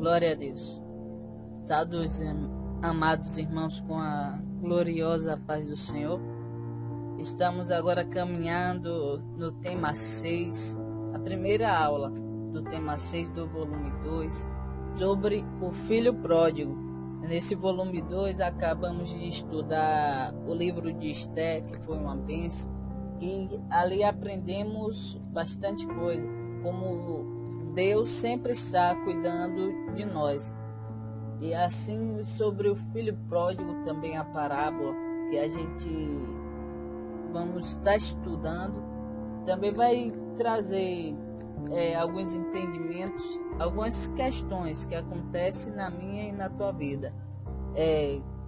Glória a Deus. Saudos, amados irmãos, com a gloriosa paz do Senhor. Estamos agora caminhando no tema 6, a primeira aula do tema 6 do volume 2, sobre o Filho Pródigo. Nesse volume 2 acabamos de estudar o livro de Esté, que foi uma bênção, e ali aprendemos bastante coisa, como Deus sempre está cuidando de nós. E assim, sobre o Filho Pródigo, também a parábola que a gente vamos estar estudando, também vai trazer alguns entendimentos, algumas questões que acontecem na minha e na tua vida.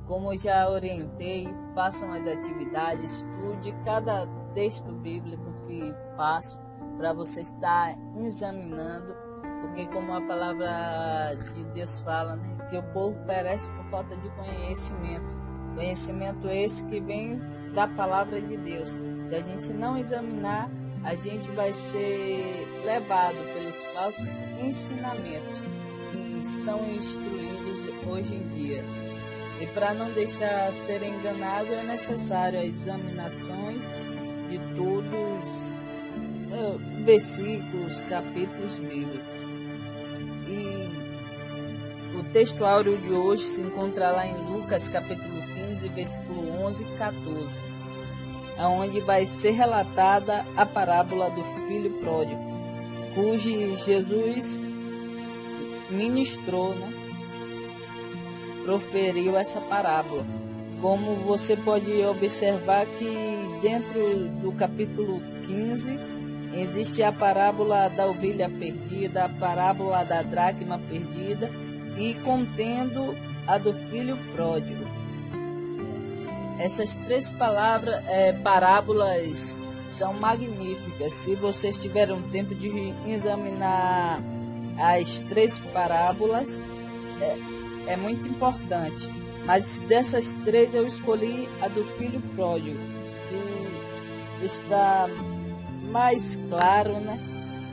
Como eu já orientei, façam as atividades, estude cada texto bíblico que passo, para você estar examinando, porque como a palavra de Deus fala, né, que o povo perece por falta de conhecimento esse que vem da palavra de Deus. Se a gente não examinar, a gente vai ser levado pelos falsos ensinamentos que são instruídos hoje em dia. E para não deixar ser enganado, é necessário as examinações de todos versículos, capítulos bíblicos. E o texto áureo de hoje se encontra lá em Lucas, capítulo 15, versículo 11 e 14, onde vai ser relatada a parábola do Filho Pródigo, cujo Jesus ministrou, proferiu essa parábola. Como você pode observar que dentro do capítulo 15 existe a parábola da ovelha perdida, a parábola da dracma perdida e contendo a do filho pródigo. Essas três parábolas são magníficas. Se vocês tiverem tempo de examinar as três parábolas, é muito importante. Mas dessas três eu escolhi a do filho pródigo, que está mais claro,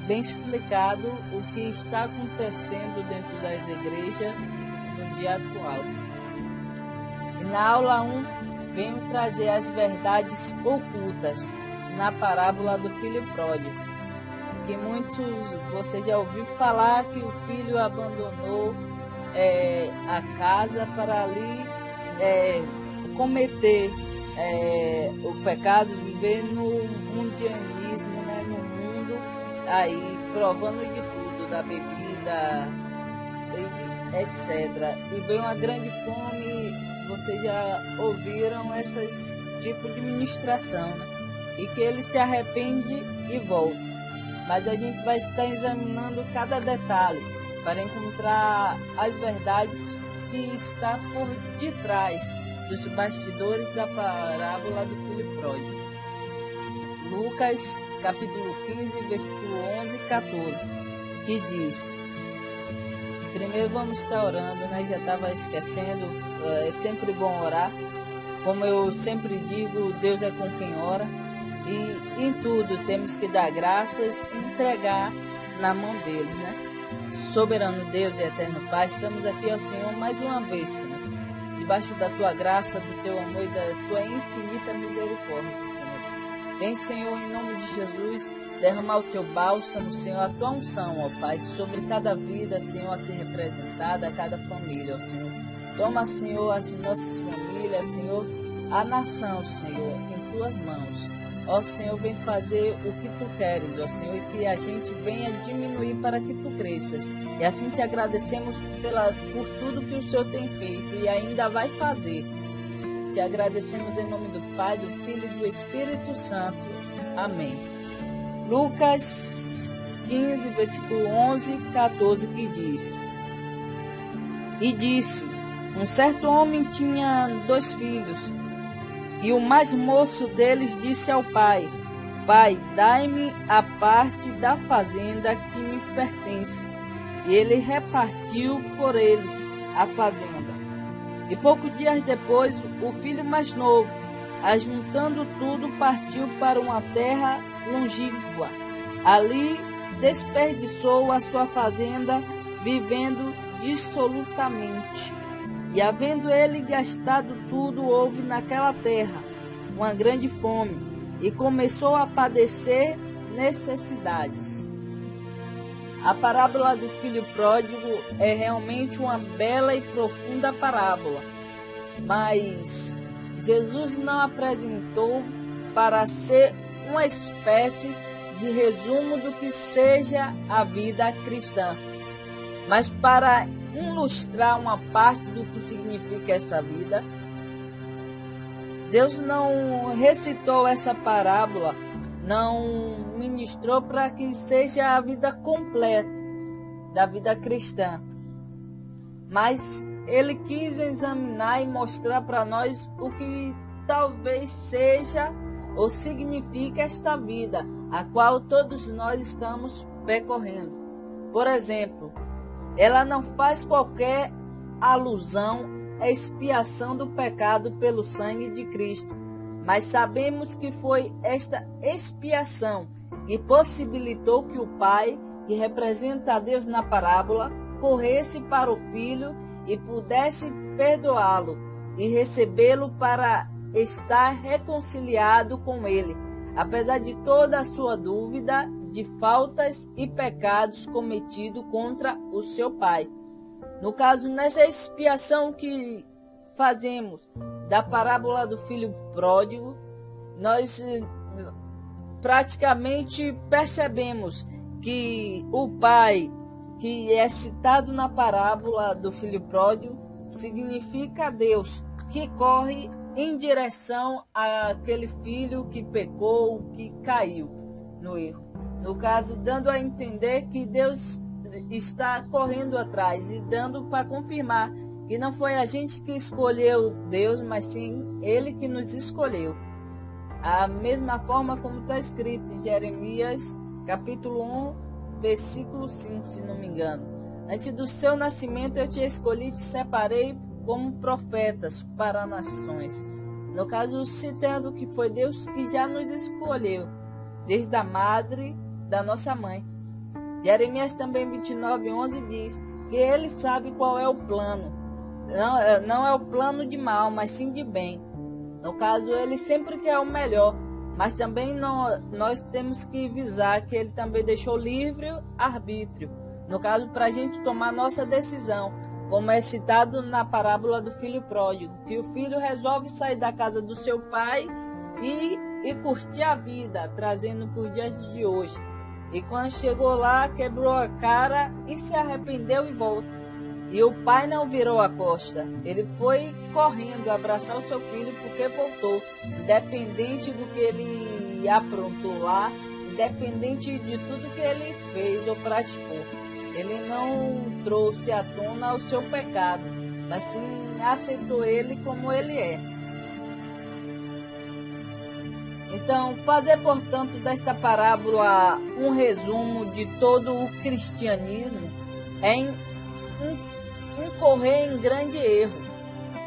bem explicado o que está acontecendo dentro das igrejas no dia atual. E na aula 1, venho trazer as verdades ocultas na parábola do Filho Pródigo, que muitos, você já ouviu falar que o filho abandonou a casa para ali cometer o pecado, viver no mundianismo, no mundo, aí provando de tudo, da bebida, etc. E vem uma grande fome. Vocês já ouviram esses tipos de ministração, e que ele se arrepende e volta. Mas a gente vai estar examinando cada detalhe para encontrar as verdades que está por detrás dos bastidores da parábola do Filho Pródigo. Lucas, capítulo 15, versículo 11 e 14, que diz: primeiro vamos estar orando, já estava esquecendo, é sempre bom orar. Como eu sempre digo, Deus é com quem ora, e em tudo temos que dar graças e entregar na mão deles, Soberano Deus e eterno Pai, estamos aqui, ó Senhor, mais uma vez, Senhor, debaixo da Tua graça, do Teu amor e da Tua infinita misericórdia, Senhor. Vem, Senhor, em nome de Jesus, derramar o Teu bálsamo, Senhor, a Tua unção, ó Pai, sobre cada vida, Senhor, aqui representada, cada família, ó Senhor. Toma, Senhor, as nossas famílias, Senhor, a nação, Senhor, em Tuas mãos. Ó Senhor, vem fazer o que Tu queres, ó Senhor, e que a gente venha diminuir para que Tu cresças. E assim te agradecemos por tudo que o Senhor tem feito e ainda vai fazer. Te agradecemos em nome do Pai, do Filho e do Espírito Santo. Amém. Lucas 15, versículo 11 e 14, que diz: E disse: um certo homem tinha 2 filhos. E o mais moço deles disse ao pai: Pai, dai-me a parte da fazenda que me pertence. E ele repartiu por eles a fazenda. E poucos dias depois, o filho mais novo, ajuntando tudo, partiu para uma terra longínqua. Ali desperdiçou a sua fazenda, vivendo dissolutamente. E havendo ele gastado tudo, houve naquela terra uma grande fome, e começou a padecer necessidades. A parábola do filho pródigo é realmente uma bela e profunda parábola, mas Jesus não apresentou para ser uma espécie de resumo do que seja a vida cristã, mas para ilustrar uma parte do que significa essa vida. Deus não recitou essa parábola, não ministrou para que seja a vida completa da vida cristã, mas ele quis examinar e mostrar para nós o que talvez seja ou significa esta vida, a qual todos nós estamos percorrendo. Por exemplo, ela não faz qualquer alusão à expiação do pecado pelo sangue de Cristo, mas sabemos que foi esta expiação que possibilitou que o Pai, que representa a Deus na parábola, corresse para o Filho e pudesse perdoá-lo e recebê-lo para estar reconciliado com ele, apesar de toda a sua dúvida de faltas e pecados cometidos contra o seu Pai. No caso, nessa expiação que fazemos da parábola do filho pródigo, nós praticamente percebemos que o Pai, que é citado na parábola do filho pródigo, significa Deus, que corre em direção àquele filho que pecou, que caiu no erro. No caso, dando a entender que Deus está correndo atrás e dando para confirmar que não foi a gente que escolheu Deus, mas sim Ele que nos escolheu. A mesma forma como está escrito em Jeremias, capítulo 1, versículo 5, se não me engano. Antes do seu nascimento eu te escolhi e te separei como profetas para nações. No caso, citando que foi Deus que já nos escolheu, desde a madre da nossa mãe. Jeremias também 29:11 diz que ele sabe qual é o plano. Não é o plano de mal, mas sim de bem. No caso, ele sempre quer o melhor, mas também nós temos que visar que ele também deixou livre arbítrio. No caso, para a gente tomar nossa decisão, como é citado na parábola do filho pródigo, que o filho resolve sair da casa do seu pai e curtir a vida, trazendo por dias de hoje. E quando chegou lá, quebrou a cara e se arrependeu e volta. E o pai não virou a costa. Ele foi correndo abraçar o seu filho porque voltou. Independente do que ele aprontou lá, independente de tudo que ele fez ou praticou. Ele não trouxe à tona o seu pecado, mas sim aceitou ele como ele é. Então, fazer, portanto, desta parábola um resumo de todo o cristianismo é incorrer em grande erro,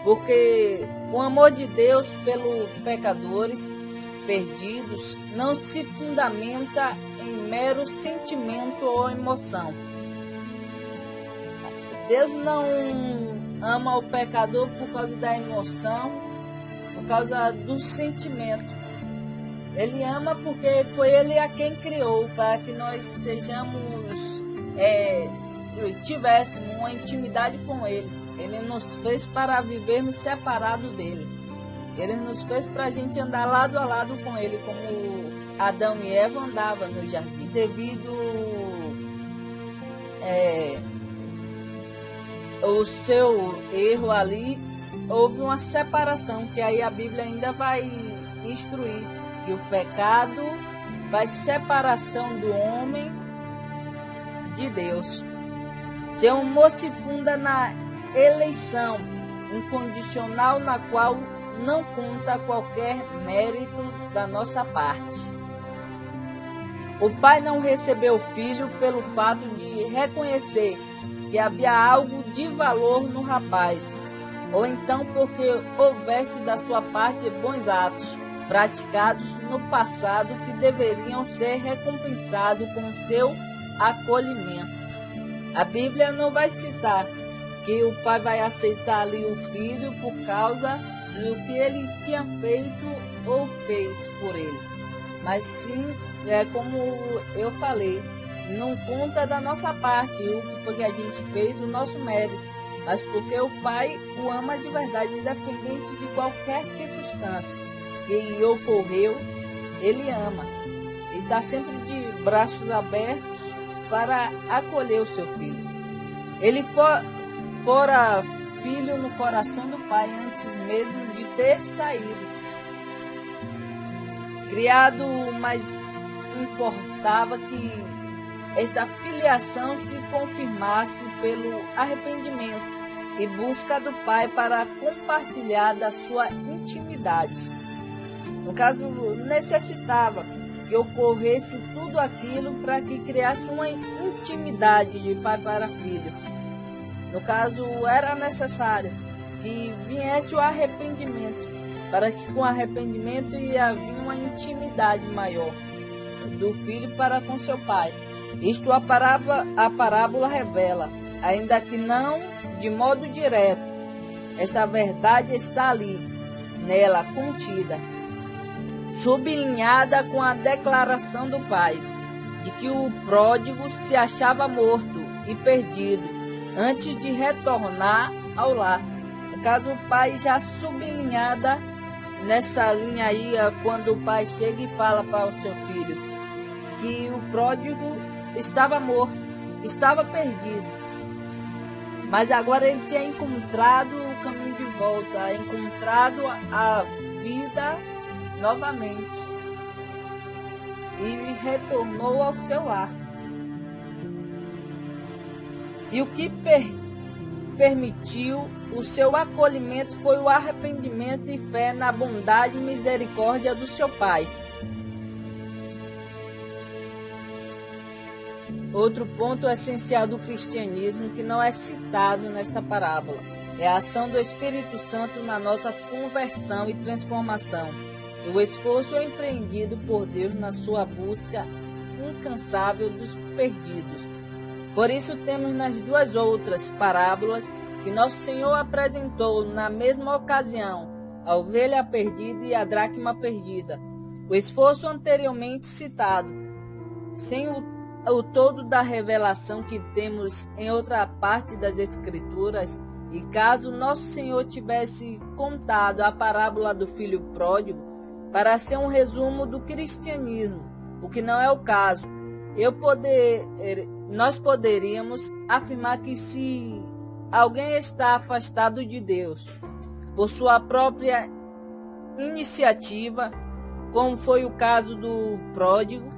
porque o amor de Deus pelos pecadores perdidos não se fundamenta em mero sentimento ou emoção. Deus não ama o pecador por causa da emoção, por causa do sentimento. Ele ama porque foi Ele a quem criou, para que nós tivéssemos uma intimidade com Ele. Ele nos fez para vivermos separados dEle. Ele nos fez para a gente andar lado a lado com Ele, como Adão e Eva andavam no jardim. Devido ao seu erro ali, houve uma separação, que aí a Bíblia ainda vai instruir. E o pecado faz separação do homem de Deus. Seu amor se funda na eleição incondicional, na qual não conta qualquer mérito da nossa parte. O pai não recebeu o filho pelo fato de reconhecer que havia algo de valor no rapaz, ou então porque houvesse da sua parte bons atos praticados no passado que deveriam ser recompensados com seu acolhimento. A Bíblia não vai citar que o pai vai aceitar ali o filho por causa do que ele tinha feito ou fez por ele. Mas sim, como eu falei, não conta da nossa parte o que foi que a gente fez, o nosso mérito, mas porque o pai o ama de verdade, independente de qualquer circunstância que ocorreu, ele ama. Ele está sempre de braços abertos para acolher o seu filho. Ele fora filho no coração do pai antes mesmo de ter saído. Criado, mas importava que esta filiação se confirmasse pelo arrependimento e busca do pai para compartilhar da sua intimidade. No caso, necessitava que ocorresse tudo aquilo para que criasse uma intimidade de pai para filho. No caso, era necessário que viesse o arrependimento, para que com arrependimento ia vir uma intimidade maior do filho para com seu pai. Isto a parábola revela, ainda que não de modo direto. Esta verdade está ali, nela contida, sublinhada com a declaração do pai, de que o pródigo se achava morto e perdido antes de retornar ao lar. No caso, o pai já sublinhada nessa linha aí, quando o pai chega e fala para o seu filho que o pródigo estava morto, estava perdido, mas agora ele tinha encontrado o caminho de volta, encontrado a vida novamente e retornou ao seu lar. E o que permitiu o seu acolhimento foi o arrependimento e fé na bondade e misericórdia do seu pai. Outro ponto essencial do cristianismo que não é citado nesta parábola é a ação do Espírito Santo na nossa conversão e transformação, e o esforço empreendido por Deus na sua busca incansável dos perdidos. Por isso temos nas duas outras parábolas que nosso Senhor apresentou na mesma ocasião a ovelha perdida e a dracma perdida. O esforço anteriormente citado, sem o todo da revelação que temos em outra parte das Escrituras, e caso nosso Senhor tivesse contado a parábola do filho pródigo para ser um resumo do cristianismo, o que não é o caso, nós poderíamos afirmar que se alguém está afastado de Deus por sua própria iniciativa, como foi o caso do pródigo,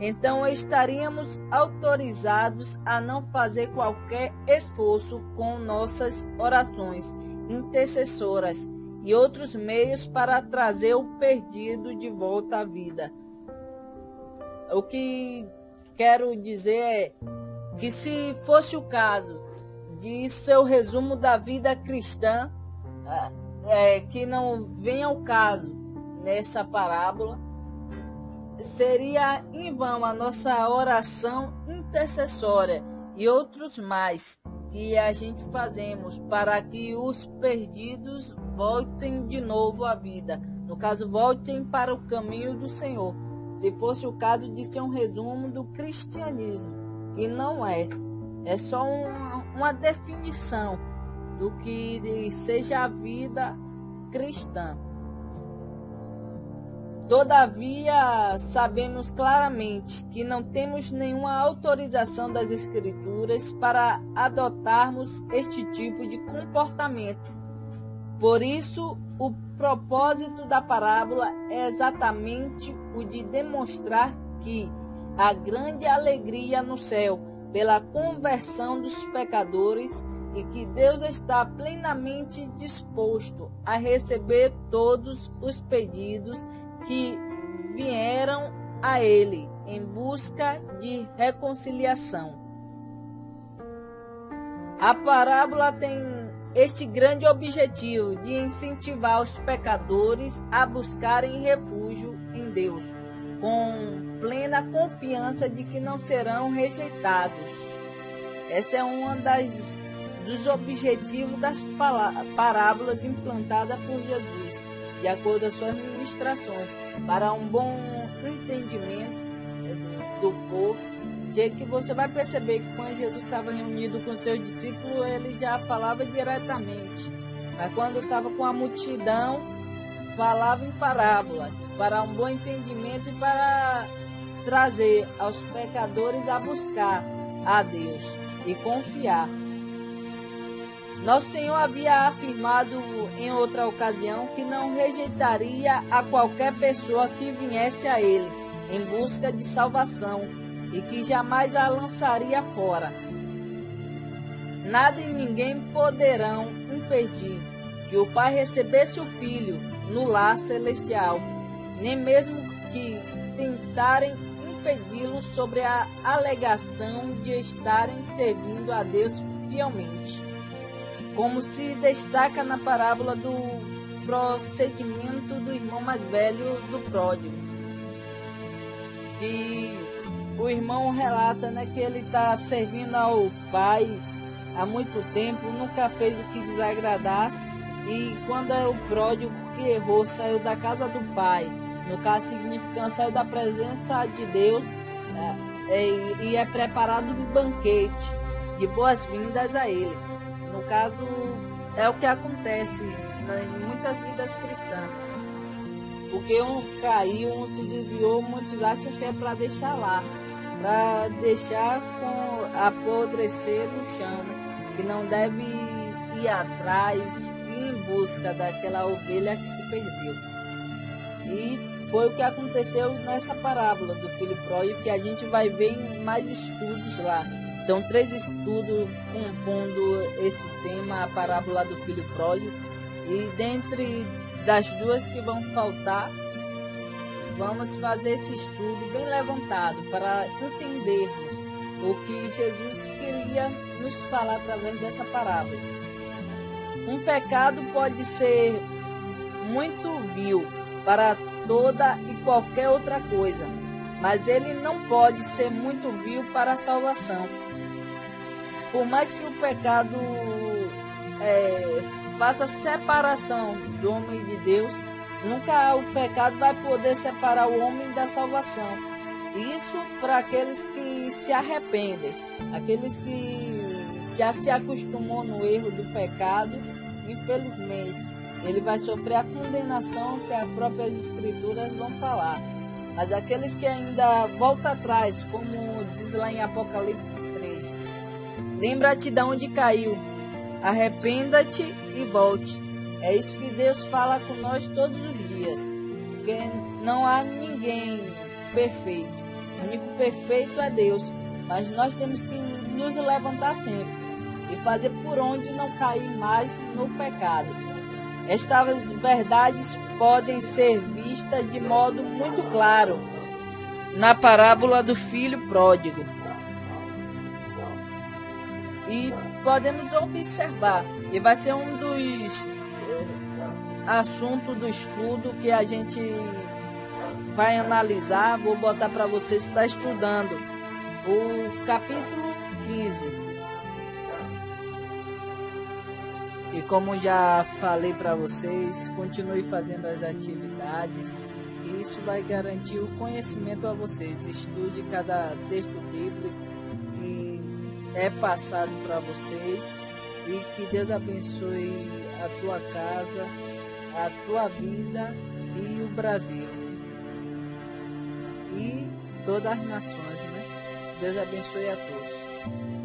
então estaríamos autorizados a não fazer qualquer esforço com nossas orações intercessoras e outros meios para trazer o perdido de volta à vida. O que quero dizer é que se fosse o caso de seu resumo da vida cristã, que não vem ao caso nessa parábola, seria em vão a nossa oração intercessória e outros mais que a gente fazemos para que os perdidos voltem de novo à vida. No caso, voltem para o caminho do Senhor. Se fosse o caso de ser um resumo do cristianismo, que não é. É só uma definição do que seja a vida cristã. Todavia, sabemos claramente que não temos nenhuma autorização das Escrituras para adotarmos este tipo de comportamento. Por isso, o propósito da parábola é exatamente o de demonstrar que há grande alegria no céu pela conversão dos pecadores e que Deus está plenamente disposto a receber todos os pedidos que vieram a ele em busca de reconciliação. A parábola tem este grande objetivo de incentivar os pecadores a buscarem refúgio em Deus, com plena confiança de que não serão rejeitados. Essa é uma dos objetivos das parábolas implantadas por Jesus, de acordo com as suas ministrações, para um bom entendimento do povo, de que você vai perceber que quando Jesus estava reunido com seus discípulos, ele já falava diretamente, mas quando estava com a multidão, falava em parábolas, para um bom entendimento e para trazer aos pecadores a buscar a Deus e confiar. Nosso Senhor havia afirmado em outra ocasião que não rejeitaria a qualquer pessoa que viesse a Ele em busca de salvação e que jamais a lançaria fora. Nada e ninguém poderão impedir que o Pai recebesse o Filho no lar celestial, nem mesmo que tentarem impedi-lo sobre a alegação de estarem servindo a Deus fielmente, como se destaca na parábola do procedimento do irmão mais velho do pródigo, que o irmão relata, que ele está servindo ao pai há muito tempo, nunca fez o que desagradasse, e quando é o pródigo que errou, saiu da casa do pai, no caso significando saiu da presença de Deus, e é preparado um banquete de boas-vindas a ele. No caso, é o que acontece em muitas vidas cristãs. Porque um caiu, um se desviou, muitos acham que é para deixar lá, para deixar apodrecer no chão, que não deve ir atrás e em busca daquela ovelha que se perdeu. E foi o que aconteceu nessa parábola do filho pródigo, que a gente vai ver em mais estudos lá. São 3 estudos compondo esse tema, a parábola do filho pródigo. E dentre das 2 que vão faltar, vamos fazer esse estudo bem levantado para entendermos o que Jesus queria nos falar através dessa parábola. Um pecado pode ser muito vil para toda e qualquer outra coisa, mas ele não pode ser muito vil para a salvação. Por mais que o pecado faça separação do homem e de Deus, nunca o pecado vai poder separar o homem da salvação. Isso para aqueles que se arrependem, aqueles que já se acostumou no erro do pecado, infelizmente, ele vai sofrer a condenação que as próprias escrituras vão falar. Mas aqueles que ainda voltam atrás, como diz lá em Apocalipse 3, lembra-te de onde caiu, arrependa-te e volte. É isso que Deus fala com nós todos os dias, porque não há ninguém perfeito, o único perfeito é Deus, mas nós temos que nos levantar sempre e fazer por onde não cair mais no pecado. Estas verdades podem ser vistas de modo muito claro na parábola do filho pródigo. E podemos observar, e vai ser um dos assuntos do estudo que a gente vai analisar. Vou botar para vocês que estão estudando o capítulo 15. E como já falei para vocês, continue fazendo as atividades e isso vai garantir o conhecimento a vocês. Estude cada texto bíblico que é passado para vocês e que Deus abençoe a tua casa, a tua vida e o Brasil e todas as nações, Deus abençoe a todos.